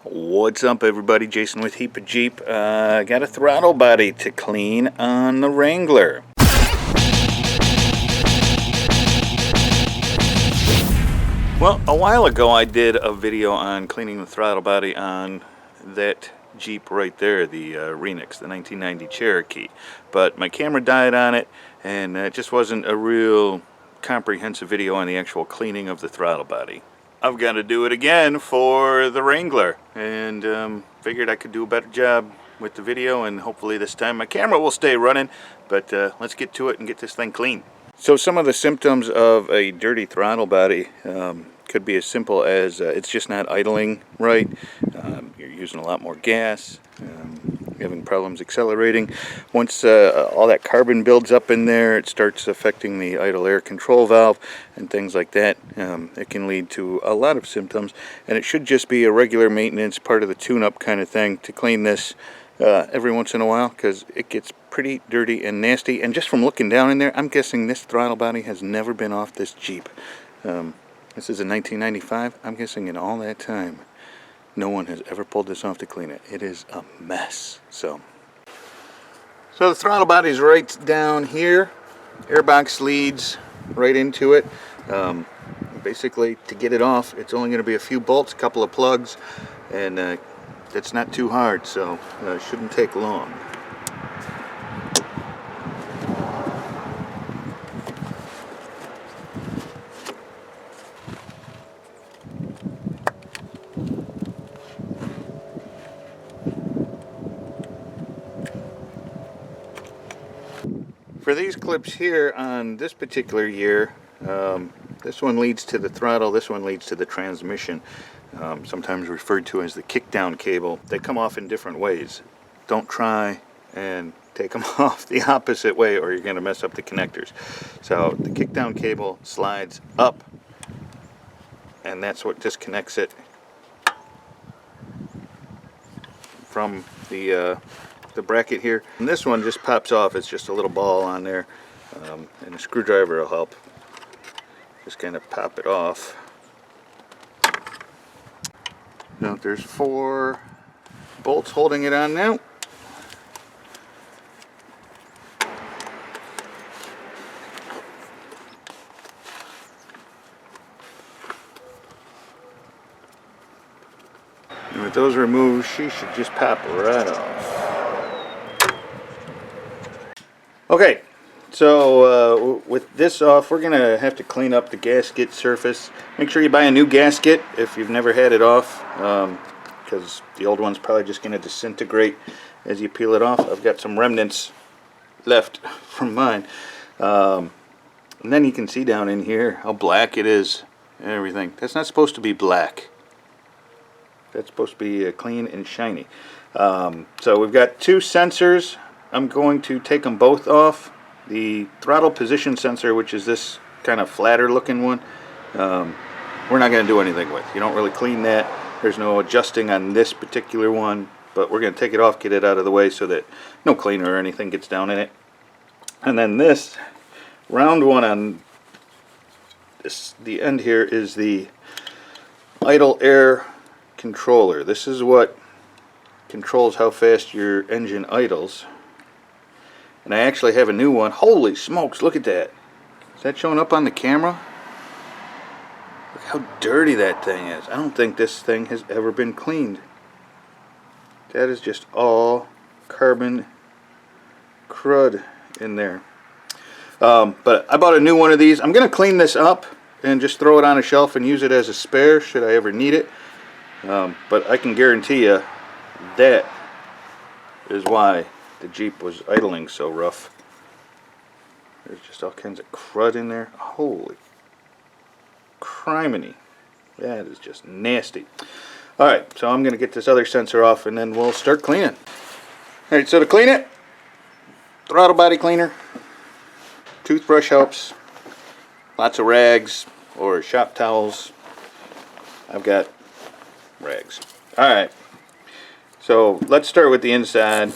What's up, everybody? Jason with Heap of Jeep. Got a throttle body to clean on the Wrangler. Well, a while ago I did a video on cleaning the throttle body on that Jeep right there, the Renix, the 1990 Cherokee. But my camera died on it, and it just wasn't a real comprehensive video on the actual cleaning of the throttle body. I've got to do it again for the Wrangler, and figured I could do a better job with the video, and hopefully this time my camera will stay running. But let's get to it and get this thing clean. So some of the symptoms of a dirty throttle body could be as simple as it's just not idling right. You're using a lot more gas. You're having problems accelerating. Once all that carbon builds up in there, it starts affecting the idle air control valve and things like that. It can lead to a lot of symptoms, and it should just be a regular maintenance, part of the tune-up kind of thing, to clean this every once in a while, because it gets pretty dirty and nasty. And just from looking down in there, I'm guessing this throttle body has never been off this Jeep. This is a 1995. I'm guessing in all that time, no one has ever pulled this off to clean it. It is a mess. So the throttle body is right down here. Airbox leads right into it. Basically, to get it off, it's only going to be a few bolts, a couple of plugs, and that's not too hard, so it shouldn't take long. For these clips here on this particular year, this one leads to the throttle, this one leads to the transmission, sometimes referred to as the kickdown cable. They come off in different ways. Don't try and take them off the opposite way, or you're going to mess up the connectors. So the kickdown cable slides up, and that's what disconnects it from the bracket here. And this one just pops off. It's just a little ball on there, and a screwdriver will help just kind of pop it off. Now there's 4 bolts holding it on now. And with those removed, she should just pop right off. Okay, so with this off, we're going to have to clean up the gasket surface. Make sure you buy a new gasket if you've never had it off, because the old one's probably just going to disintegrate as you peel it off. I've got some remnants left from mine. And then you can see down in here how black it is and everything. That's not supposed to be black. That's supposed to be clean and shiny. So we've got 2 sensors. I'm going to take them both off. The throttle position sensor, which is this kind of flatter looking one, we're not going to do anything with. You don't really clean that. There's no adjusting on this particular one, but we're going to take it off, get it out of the way so that no cleaner or anything gets down in it. And then this round one on the end here is the idle air controller. This is what controls how fast your engine idles. And I actually have a new one. Holy smokes, look at that. Is that showing up on the camera? Look how dirty that thing is. I don't think this thing has ever been cleaned. That is just all carbon crud in there. But I bought a new one of these. I'm going to clean this up and just throw it on a shelf and use it as a spare should I ever need it. But I can guarantee you that is why the Jeep was idling so rough. There's just all kinds of crud in there. Holy criminy. That is just nasty. Alright, so I'm going to get this other sensor off and then we'll start cleaning. Alright, so to clean it, throttle body cleaner, toothbrush helps, lots of rags or shop towels. I've got rags. Alright, so let's start with the inside,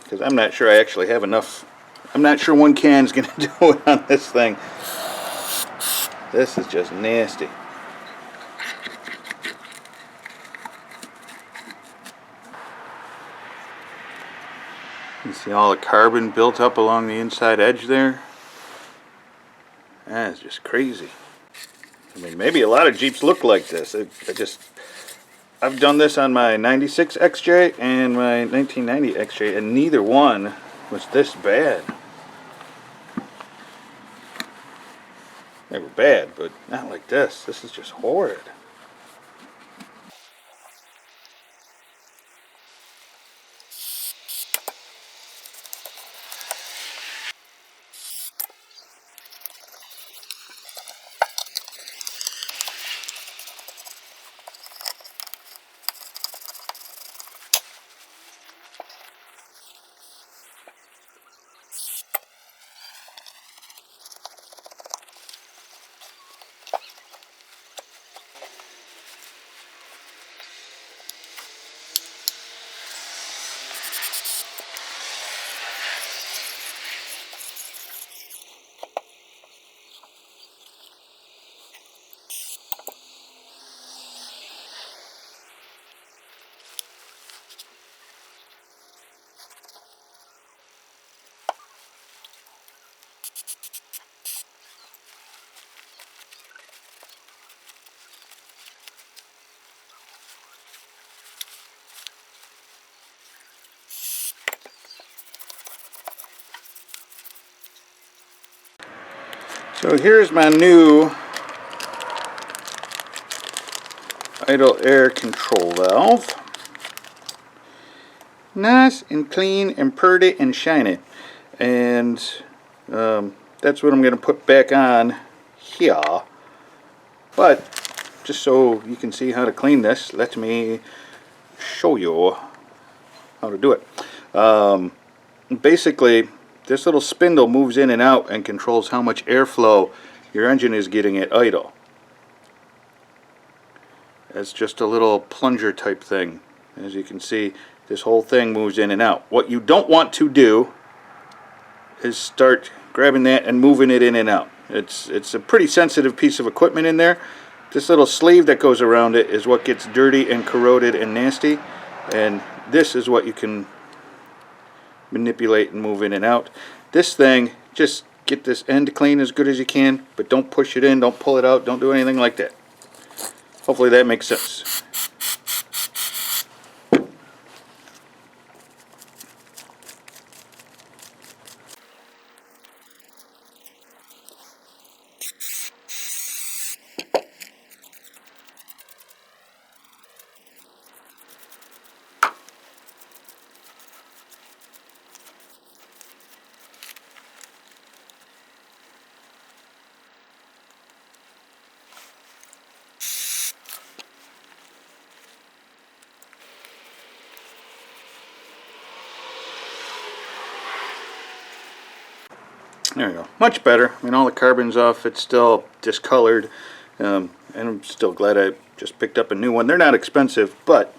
because I'm not sure I actually have enough. I'm not sure one can's going to do it on this thing. This is just nasty. You see all the carbon built up along the inside edge there? That's just crazy. I mean, maybe a lot of Jeeps look like this. I've done this on my 96 XJ and my 1990 XJ, and neither one was this bad. They were bad, but not like this. This is just horrid. So here's my new idle air control valve. Nice and clean and pretty and shiny. And that's what I'm going to put back on here. But just so you can see how to clean this, let me show you how to do it. Basically, this little spindle moves in and out and controls how much airflow your engine is getting at idle. It's just a little plunger type thing. As you can see, this whole thing moves in and out. What you don't want to do is start grabbing that and moving it in and out. It's a pretty sensitive piece of equipment in there. This little sleeve that goes around it is what gets dirty and corroded and nasty, and this is what you can manipulate and move in and out. This thing, just get this end clean as good as you can, but don't push it in, don't pull it out, don't do anything like that. Hopefully that makes sense. There we go. Much better. I mean, all the carbon's off. It's still discolored. And I'm still glad I just picked up a new one. They're not expensive, but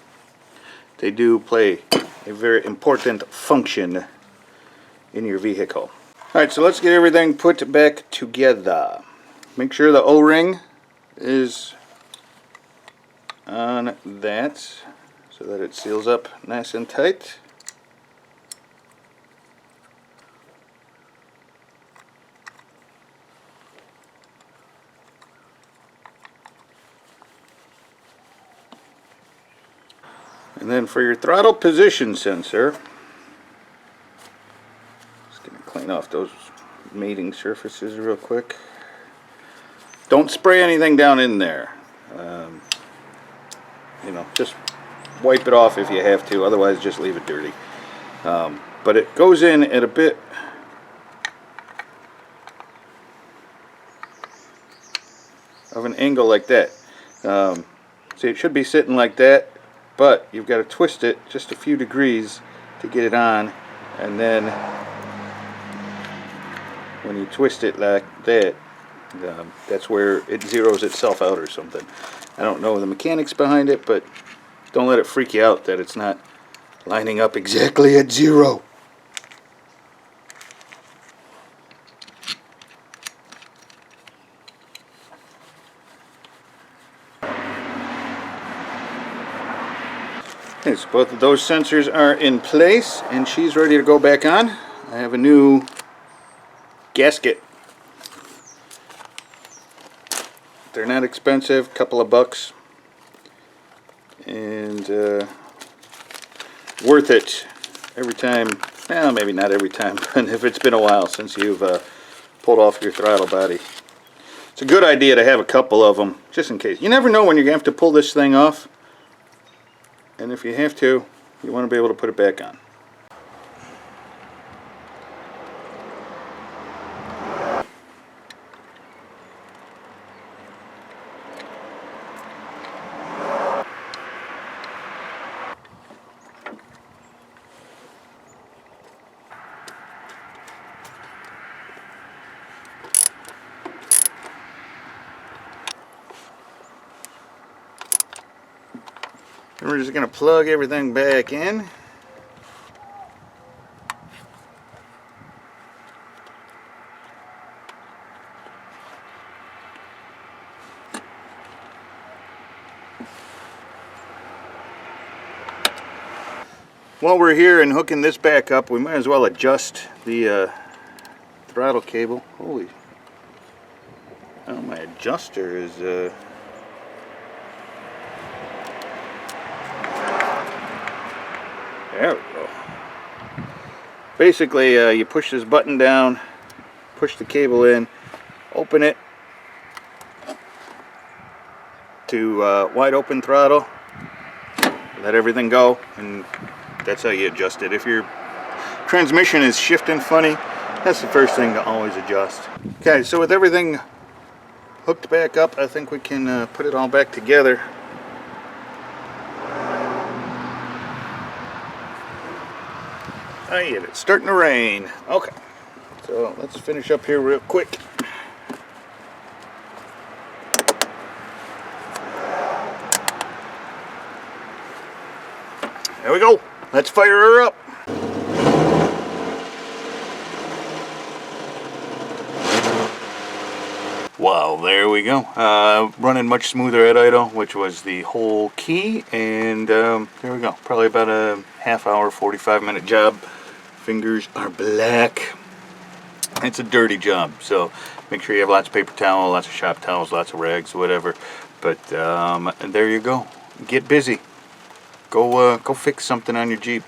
they do play a very important function in your vehicle. Alright, so let's get everything put back together. Make sure the O-ring is on that so that it seals up nice and tight. And then for your throttle position sensor, just going to clean off those mating surfaces real quick. Don't spray anything down in there. You know, just wipe it off if you have to, otherwise just leave it dirty. But it goes in at a bit of an angle like that. See, it should be sitting like that, but you've got to twist it just a few degrees to get it on, and then when you twist it like that, that's where it zeroes itself out or something. I don't know the mechanics behind it, but don't let it freak you out that it's not lining up exactly at 0. Okay, so both of those sensors are in place and she's ready to go back on. I have a new gasket. They're not expensive, couple of bucks, and worth it every time. Well, maybe not every time, but if it's been a while since you've pulled off your throttle body. It's a good idea to have a couple of them, just in case. You never know when you're going to have to pull this thing off, and if you have to, you want to be able to put it back on. And we're just going to plug everything back in. While we're here and hooking this back up, we might as well adjust the throttle cable. Holy, oh, my adjuster is there we go. Basically, you push this button down, push the cable in, open it to wide open throttle, let everything go, and that's how you adjust it. If your transmission is shifting funny, that's the first thing to always adjust. Okay, so with everything hooked back up, I think we can put it all back together. It's starting to rain. Okay, so let's finish up here real quick. There we go. Let's fire her up. Wow, there we go. Running much smoother at idle, which was the whole key. And there we go. Probably about a half hour, 45-minute job. Fingers are black. It's a dirty job, so make sure you have lots of paper towel, lots of shop towels, lots of rags, whatever. But there you go. Get busy. Go fix something on your Jeep.